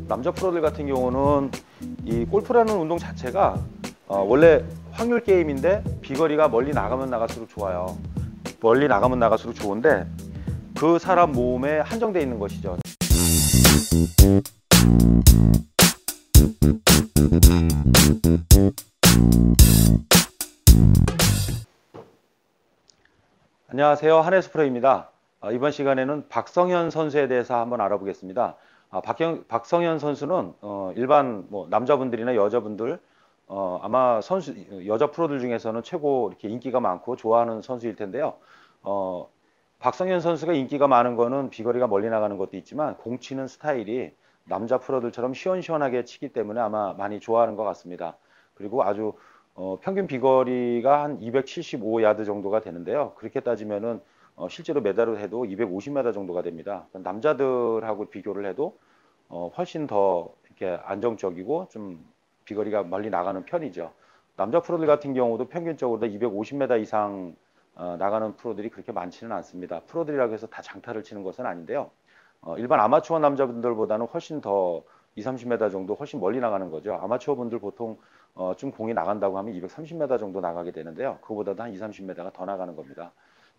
남자 프로들 같은 경우는 이 골프라는 운동 자체가 원래 확률 게임인데 비거리가 멀리 나가면 나갈수록 좋아요. 멀리 나가면 나갈수록 좋은데 그 사람 몸에 한정되어 있는 것이죠. 안녕하세요, 한혜수 프로입니다. 이번 시간에는 박성현 선수에 대해서 한번 알아보겠습니다. 박성현 선수는 일반 남자분들이나 여자분들 아마 여자 프로들 중에서는 최고 이렇게 인기가 많고 좋아하는 선수일 텐데요. 박성현 선수가 인기가 많은 거는 비거리가 멀리 나가는 것도 있지만 공 치는 스타일이 남자 프로들처럼 시원시원하게 치기 때문에 아마 많이 좋아하는 것 같습니다. 그리고 아주 평균 비거리가 한 275야드 정도가 되는데요. 그렇게 따지면은 실제로 메달을 해도 250m 정도가 됩니다. 남자들하고 비교를 해도 훨씬 더 이렇게 안정적이고 좀 비거리가 멀리 나가는 편이죠. 남자 프로들 같은 경우도 평균적으로 250m 이상 나가는 프로들이 그렇게 많지는 않습니다. 프로들이라고 해서 다 장타를 치는 것은 아닌데요. 일반 아마추어 남자분들보다는 훨씬 더 20, 30m 정도 훨씬 멀리 나가는 거죠. 아마추어 분들 보통 좀 공이 나간다고 하면 230m 정도 나가게 되는데요. 그거보다도 한 20, 30m가 더 나가는 겁니다.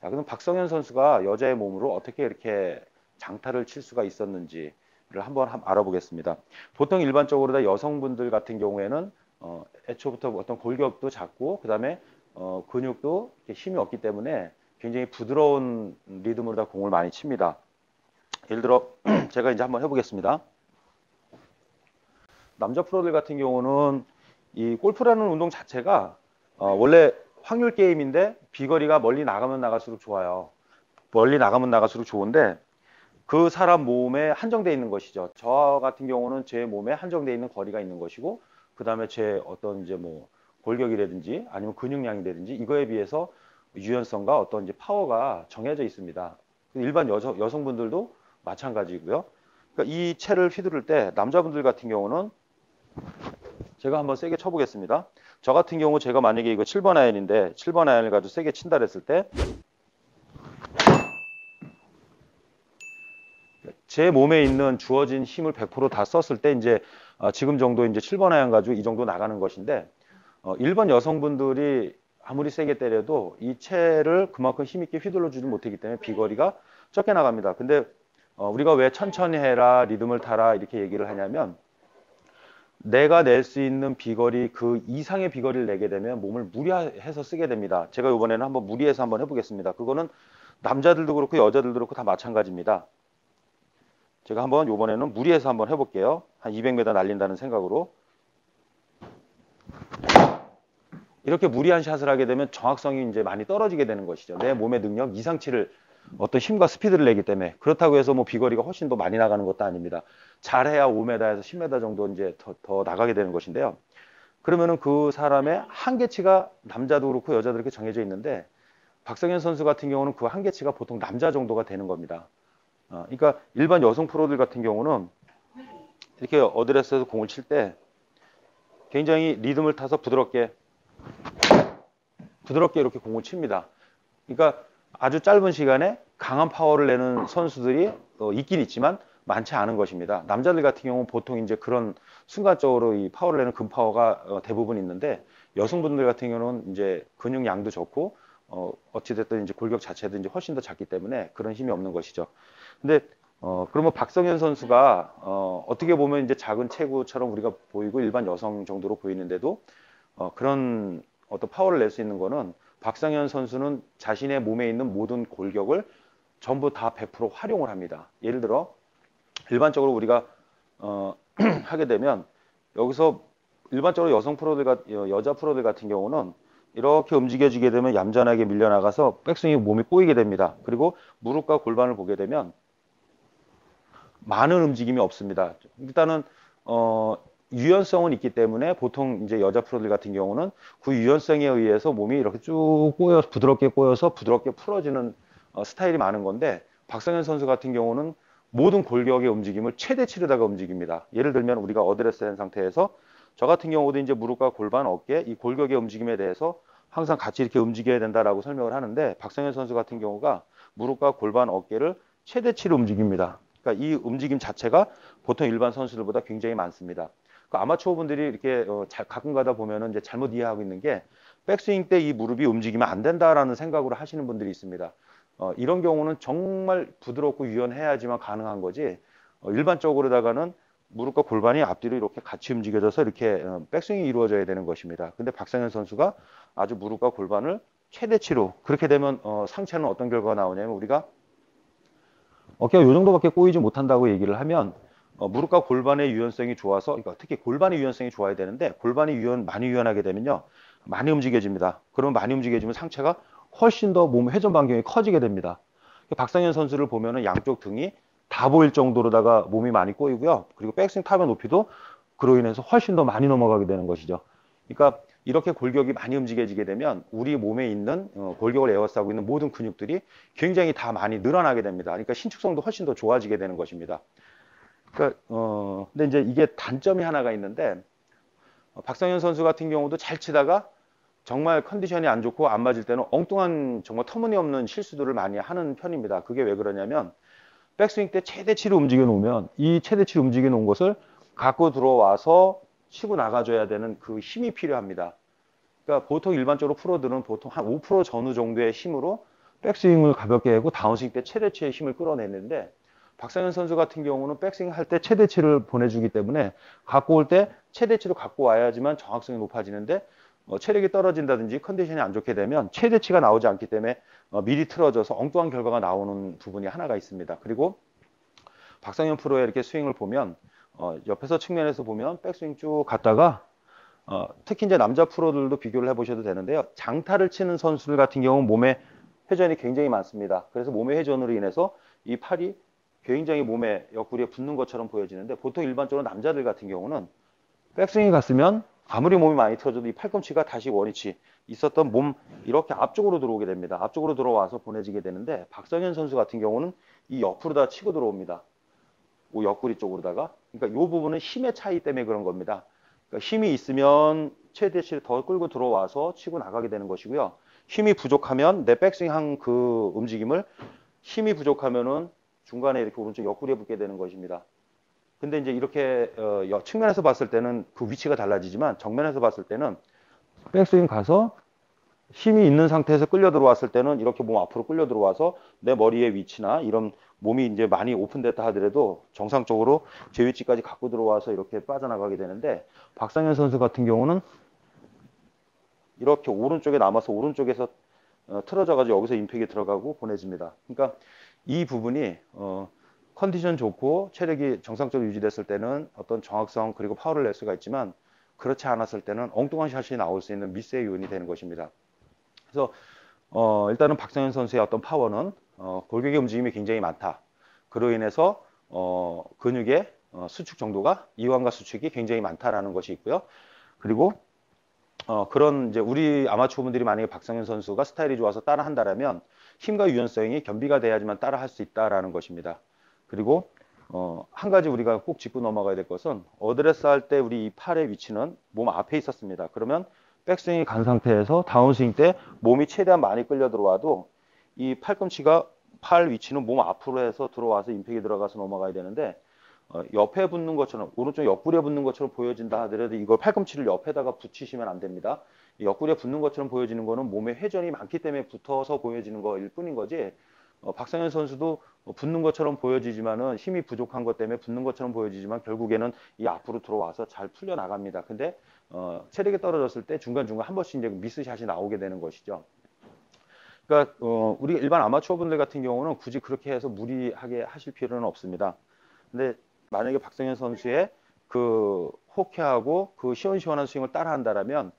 자, 그럼 박성현 선수가 여자의 몸으로 어떻게 이렇게 장타를 칠 수가 있었는지를 한번 알아보겠습니다. 보통 일반적으로 다 여성분들 같은 경우에는 애초부터 어떤 골격도 작고 그다음에 근육도 힘이 없기 때문에 굉장히 부드러운 리듬으로 다 공을 많이 칩니다. 예를 들어 제가 이제 한번 해보겠습니다. 남자 프로들 같은 경우는 이 골프라는 운동 자체가 원래 확률 게임인데 비거리가 멀리 나가면 나갈수록 좋아요. 멀리 나가면 나갈수록 좋은데 그 사람 몸에 한정되어 있는 것이죠. 저 같은 경우는 제 몸에 한정되어 있는 거리가 있는 것이고 그 다음에 제 어떤 이제 골격이라든지 아니면 근육량이라든지 이거에 비해서 유연성과 어떤 이제 파워가 정해져 있습니다. 일반 여성분들도 마찬가지고요. 그러니까 이 채를 휘두를 때 남자분들 같은 경우는 제가 한번 세게 쳐보겠습니다. 저 같은 경우 제가 만약에 이거 7번 아이언인데 7번 아이언을 가지고 세게 친다 그랬을 때 제 몸에 있는 주어진 힘을 100%다 썼을 때 이제 지금 정도 이제 7번 아이언 가지고 이 정도 나가는 것인데 일반 여성분들이 아무리 세게 때려도 이 채를 그만큼 힘있게 휘둘러 주지 못하기 때문에 비거리가 적게 나갑니다. 근데 우리가 왜 천천히 해라, 리듬을 타라 이렇게 얘기를 하냐면 내가 낼 수 있는 비거리 그 이상의 비거리를 내게 되면 몸을 무리해서 쓰게 됩니다. 제가 이번에는 한번 무리해서 한번 해보겠습니다. 그거는 남자들도 그렇고 여자들도 그렇고 다 마찬가지입니다. 제가 한번 이번에는 무리해서 한번 해볼게요. 한 200m 날린다는 생각으로. 이렇게 무리한 샷을 하게 되면 정확성이 이제 많이 떨어지게 되는 것이죠. 내 몸의 능력 이상치를 어떤 힘과 스피드를 내기 때문에 그렇다고 해서 비거리가 훨씬 더 많이 나가는 것도 아닙니다. 잘해야 5m에서 10m 정도 이제 더 나가게 되는 것인데요. 그러면은 그 사람의 한계치가 남자도 그렇고 여자도 그렇게 정해져 있는데 박성현 선수 같은 경우는 그 한계치가 보통 남자 정도가 되는 겁니다. 그러니까 일반 여성 프로들 같은 경우는 이렇게 어드레스에서 공을 칠 때 굉장히 리듬을 타서 부드럽게 이렇게 공을 칩니다. 그러니까 아주 짧은 시간에 강한 파워를 내는 선수들이 있긴 있지만 많지 않은 것입니다. 남자들 같은 경우는 보통 이제 그런 순간적으로 이 파워를 내는 근파워가 대부분 있는데 여성분들 같은 경우는 이제 근육량도 좋고 어찌됐든 이제 골격 자체도 이제 훨씬 더 작기 때문에 그런 힘이 없는 것이죠. 근데 그러면 박성현 선수가 어떻게 보면 이제 작은 체구처럼 우리가 보이고 일반 여성 정도로 보이는데도 그런 어떤 파워를 낼 수 있는 거는 박성현 선수는 자신의 몸에 있는 모든 골격을 전부 다 100% 활용을 합니다. 예를 들어 일반적으로 우리가 하게 되면 여기서 일반적으로 여자 프로들 같은 경우는 이렇게 움직여지게 되면 얌전하게 밀려나가서 백스윙이 몸이 꼬이게 됩니다. 그리고 무릎과 골반을 보게 되면 많은 움직임이 없습니다. 일단은 유연성은 있기 때문에 보통 이제 여자 프로들 같은 경우는 그 유연성에 의해서 몸이 이렇게 쭉 꼬여서 부드럽게 풀어지는 스타일이 많은 건데 박성현 선수 같은 경우는 모든 골격의 움직임을 최대치로다가 움직입니다. 예를 들면 우리가 어드레스 한 상태에서 저 같은 경우도 이제 무릎과 골반, 어깨 이 골격의 움직임에 대해서 항상 같이 이렇게 움직여야 된다라고 설명을 하는데 박성현 선수 같은 경우가 무릎과 골반, 어깨를 최대치로 움직입니다. 그러니까 이 움직임 자체가 보통 일반 선수들보다 굉장히 많습니다. 그 아마추어 분들이 이렇게 가끔 가다 보면은 이제 잘못 이해하고 있는 게 백스윙 때 이 무릎이 움직이면 안 된다라는 생각으로 하시는 분들이 있습니다. 이런 경우는 정말 부드럽고 유연해야지만 가능한 거지 일반적으로다가는 무릎과 골반이 앞뒤로 이렇게 같이 움직여져서 이렇게 백스윙이 이루어져야 되는 것입니다. 근데 박성현 선수가 아주 무릎과 골반을 최대치로 그렇게 되면 상체는 어떤 결과가 나오냐면 우리가 어깨가 요 정도밖에 꼬이지 못한다고 얘기를 하면 무릎과 골반의 유연성이 좋아서 그러니까 특히 골반의 유연성이 좋아야 되는데 골반이 많이 유연하게 되면요 많이 움직여집니다. 그러면 많이 움직여지면 상체가 훨씬 더 몸 회전 반경이 커지게 됩니다. 박성현 선수를 보면은 양쪽 등이 다 보일 정도로다가 몸이 많이 꼬이고요. 그리고 백스윙 탑의 높이도 그로 인해서 훨씬 더 많이 넘어가게 되는 것이죠. 그러니까 이렇게 골격이 많이 움직여지게 되면 우리 몸에 있는 골격을 에워싸고 있는 모든 근육들이 굉장히 다 많이 늘어나게 됩니다. 그러니까 신축성도 훨씬 더 좋아지게 되는 것입니다. 그러니까 근데 이제 이게 단점이 하나가 있는데 박성현 선수 같은 경우도 잘 치다가 정말 컨디션이 안 좋고 안 맞을 때는 엉뚱한 정말 터무니없는 실수들을 많이 하는 편입니다. 그게 왜 그러냐면 백스윙 때 최대치로 움직여 놓으면 이 최대치로 움직여 놓은 것을 갖고 들어와서 치고 나가줘야 되는 그 힘이 필요합니다. 그러니까 보통 일반적으로 프로들은 보통 한 5% 전후 정도의 힘으로 백스윙을 가볍게 하고 다운스윙 때 최대치의 힘을 끌어내는데 박성현 선수 같은 경우는 백스윙 할 때 최대치를 보내주기 때문에 갖고 올 때 최대치로 갖고 와야지만 정확성이 높아지는데 체력이 떨어진다든지 컨디션이 안 좋게 되면 최대치가 나오지 않기 때문에 미리 틀어져서 엉뚱한 결과가 나오는 부분이 하나가 있습니다. 그리고 박성현 프로의 이렇게 스윙을 보면 옆에서 측면에서 보면 백스윙 쭉 갔다가 특히 이제 남자 프로들도 비교를 해보셔도 되는데요. 장타를 치는 선수들 같은 경우는 몸에 회전이 굉장히 많습니다. 그래서 몸의 회전으로 인해서 이 팔이 굉장히 몸에 옆구리에 붙는 것처럼 보여지는데 보통 일반적으로 남자들 같은 경우는 백스윙이 갔으면 아무리 몸이 많이 틀어져도 이 팔꿈치가 다시 원위치 있었던 몸 이렇게 앞쪽으로 들어오게 됩니다. 앞쪽으로 들어와서 보내지게 되는데 박성현 선수 같은 경우는 이 옆으로 다 치고 들어옵니다. 이 옆구리 쪽으로다가 그러니까 이 부분은 힘의 차이 때문에 그런 겁니다. 그러니까 힘이 있으면 최대치를 더 끌고 들어와서 치고 나가게 되는 것이고요. 힘이 부족하면 내 백스윙 한 그 움직임을 힘이 부족하면은 중간에 이렇게 오른쪽 옆구리에 붙게 되는 것입니다. 근데 이제 이렇게 측면에서 봤을 때는 그 위치가 달라지지만 정면에서 봤을 때는 백스윙 가서 힘이 있는 상태에서 끌려 들어왔을 때는 이렇게 몸 앞으로 끌려 들어와서 내 머리의 위치나 이런 몸이 이제 많이 오픈됐다 하더라도 정상적으로 제 위치까지 갖고 들어와서 이렇게 빠져나가게 되는데 박성현 선수 같은 경우는 이렇게 오른쪽에 남아서 오른쪽에서 틀어져가지고 여기서 임팩이 들어가고 보내집니다. 그러니까 이 부분이 컨디션 좋고 체력이 정상적으로 유지됐을 때는 어떤 정확성 그리고 파워를 낼 수가 있지만 그렇지 않았을 때는 엉뚱한 샷이 나올 수 있는 미스의 요인이 되는 것입니다. 그래서 일단은 박성현 선수의 어떤 파워는 골격의 움직임이 굉장히 많다. 그로 인해서 근육의 수축 정도가 이완과 수축이 굉장히 많다라는 것이 있고요. 그리고 그런 이제 우리 아마추어 분들이 만약에 박성현 선수가 스타일이 좋아서 따라 한다라면 힘과 유연성이 겸비가 돼야지만 따라 할 수 있다라는 것입니다. 그리고 한 가지 우리가 꼭 짚고 넘어가야 될 것은 어드레스 할 때 우리 이 팔의 위치는 몸 앞에 있었습니다. 그러면 백스윙이 간 상태에서 다운스윙 때 몸이 최대한 많이 끌려 들어와도 이 팔꿈치가 팔 위치는 몸 앞으로 해서 들어와서 임팩이 들어가서 넘어가야 되는데 옆에 붙는 것처럼 오른쪽 옆구리에 붙는 것처럼 보여진다 하더라도 이걸 팔꿈치를 옆에다가 붙이시면 안 됩니다. 옆구리에 붙는 것처럼 보여지는 거는 몸에 회전이 많기 때문에 붙어서 보여지는 거일 뿐인 거지 박성현 선수도 붙는 것처럼 보여지지만은 힘이 부족한 것 때문에 붙는 것처럼 보여지지만 결국에는 이 앞으로 들어와서 잘 풀려 나갑니다. 근데 체력이 떨어졌을 때 중간중간 한 번씩 이제 미스샷이 나오게 되는 것이죠. 그러니까 우리 일반 아마추어 분들 같은 경우는 굳이 그렇게 해서 무리하게 하실 필요는 없습니다. 근데 만약에 박성현 선수의 그 호쾌하고 그 시원시원한 스윙을 따라 한다라면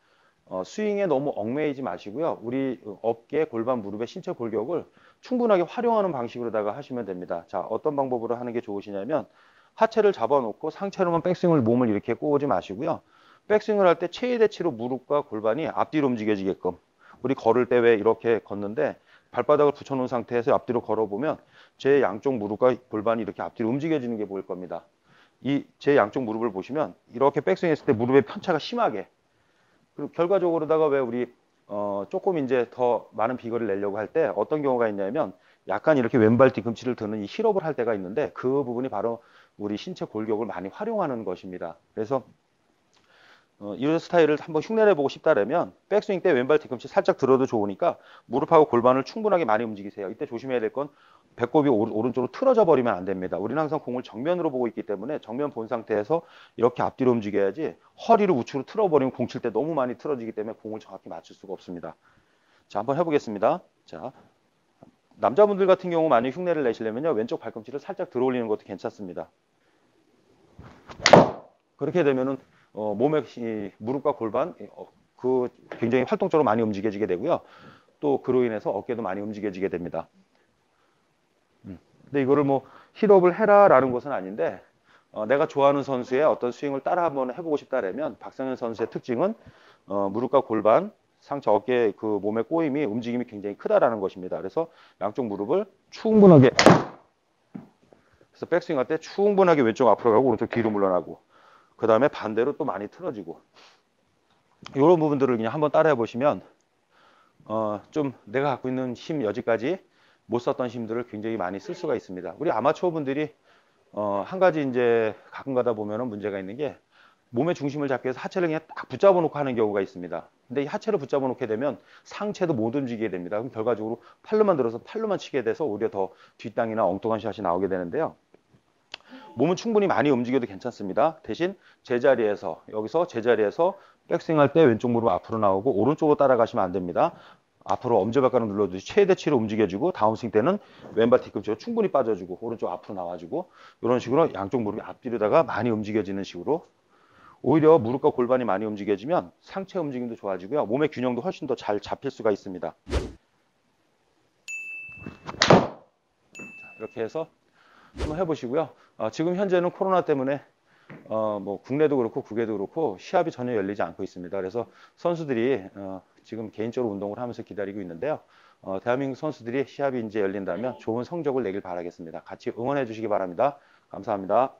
스윙에 너무 얽매이지 마시고요. 우리 어깨, 골반, 무릎의 신체 골격을 충분하게 활용하는 방식으로다가 하시면 됩니다. 자, 어떤 방법으로 하는 게 좋으시냐면 하체를 잡아놓고 상체로만 백스윙을 몸을 이렇게 꼬지 마시고요. 백스윙을 할 때 최대치로 무릎과 골반이 앞뒤로 움직여지게끔 우리 걸을 때 왜 이렇게 걷는데 발바닥을 붙여놓은 상태에서 앞뒤로 걸어보면 제 양쪽 무릎과 골반이 이렇게 앞뒤로 움직여지는 게 보일 겁니다. 이 제 양쪽 무릎을 보시면 이렇게 백스윙 했을 때 무릎의 편차가 심하게 그리고 결과적으로다가 왜 우리 조금 이제 더 많은 비거리를 내려고 할 때 어떤 경우가 있냐면 약간 이렇게 왼발 뒤꿈치를 드는 이 힐업을 할 때가 있는데 그 부분이 바로 우리 신체 골격을 많이 활용하는 것입니다. 그래서 이런 스타일을 한번 흉내내 보고 싶다라면 백스윙 때 왼발 뒤꿈치 살짝 들어도 좋으니까 무릎하고 골반을 충분하게 많이 움직이세요. 이때 조심해야 될 건 배꼽이 오른쪽으로 틀어져 버리면 안 됩니다. 우리는 항상 공을 정면으로 보고 있기 때문에 정면 본 상태에서 이렇게 앞뒤로 움직여야지, 허리를 우측으로 틀어버리면 공 칠 때 너무 많이 틀어지기 때문에 공을 정확히 맞출 수가 없습니다. 자, 한번 해보겠습니다. 자, 남자분들 같은 경우 많이 흉내를 내시려면요, 왼쪽 발꿈치를 살짝 들어 올리는 것도 괜찮습니다. 그렇게 되면은 몸의 무릎과 골반 굉장히 활동적으로 많이 움직여지게 되고요. 또 그로 인해서 어깨도 많이 움직여지게 됩니다. 근데 이거를 뭐 힐업을 해라라는 것은 아닌데, 내가 좋아하는 선수의 어떤 스윙을 따라 한번 해보고 싶다라면 박성현 선수의 특징은 무릎과 골반, 상체, 어깨 그 몸의 꼬임이 움직임이 굉장히 크다라는 것입니다. 그래서 양쪽 무릎을 충분하게, 그래서 백스윙 할 때 충분하게 왼쪽 앞으로 가고 오른쪽 뒤로 물러나고, 그 다음에 반대로 또 많이 틀어지고, 이런 부분들을 그냥 한번 따라해 보시면 좀 내가 갖고 있는 힘, 여지까지 못 썼던 힘들을 굉장히 많이 쓸 수가 있습니다. 우리 아마추어 분들이 한 가지 이제 가끔 가다 보면은 문제가 있는 게, 몸의 중심을 잡기 위해서 하체를 그냥 딱 붙잡아 놓고 하는 경우가 있습니다. 근데 이 하체를 붙잡아 놓게 되면 상체도 못 움직이게 됩니다. 그럼 결과적으로 팔로만 들어서 팔로만 치게 돼서 오히려 더 뒷땅이나 엉뚱한 샷이 나오게 되는데요. 몸은 충분히 많이 움직여도 괜찮습니다. 대신 제자리에서, 여기서 제자리에서 백스윙 할 때 왼쪽 무릎 앞으로 나오고 오른쪽으로 따라가시면 안 됩니다. 앞으로 엄지발가락 눌러주듯이 최대치로 움직여주고, 다운스윙 때는 왼발 뒤꿈치로 충분히 빠져주고 오른쪽 앞으로 나와주고, 이런 식으로 양쪽 무릎이 앞뒤로다가 많이 움직여지는 식으로, 오히려 무릎과 골반이 많이 움직여지면 상체 움직임도 좋아지고요. 몸의 균형도 훨씬 더 잘 잡힐 수가 있습니다. 이렇게 해서 한번 해보시고요. 지금 현재는 코로나 때문에 뭐 국내도 그렇고 국외도 그렇고 시합이 전혀 열리지 않고 있습니다. 그래서 선수들이 지금 개인적으로 운동을 하면서 기다리고 있는데요. 대한민국 선수들이 시합이 이제 열린다면 좋은 성적을 내길 바라겠습니다. 같이 응원해 주시기 바랍니다. 감사합니다.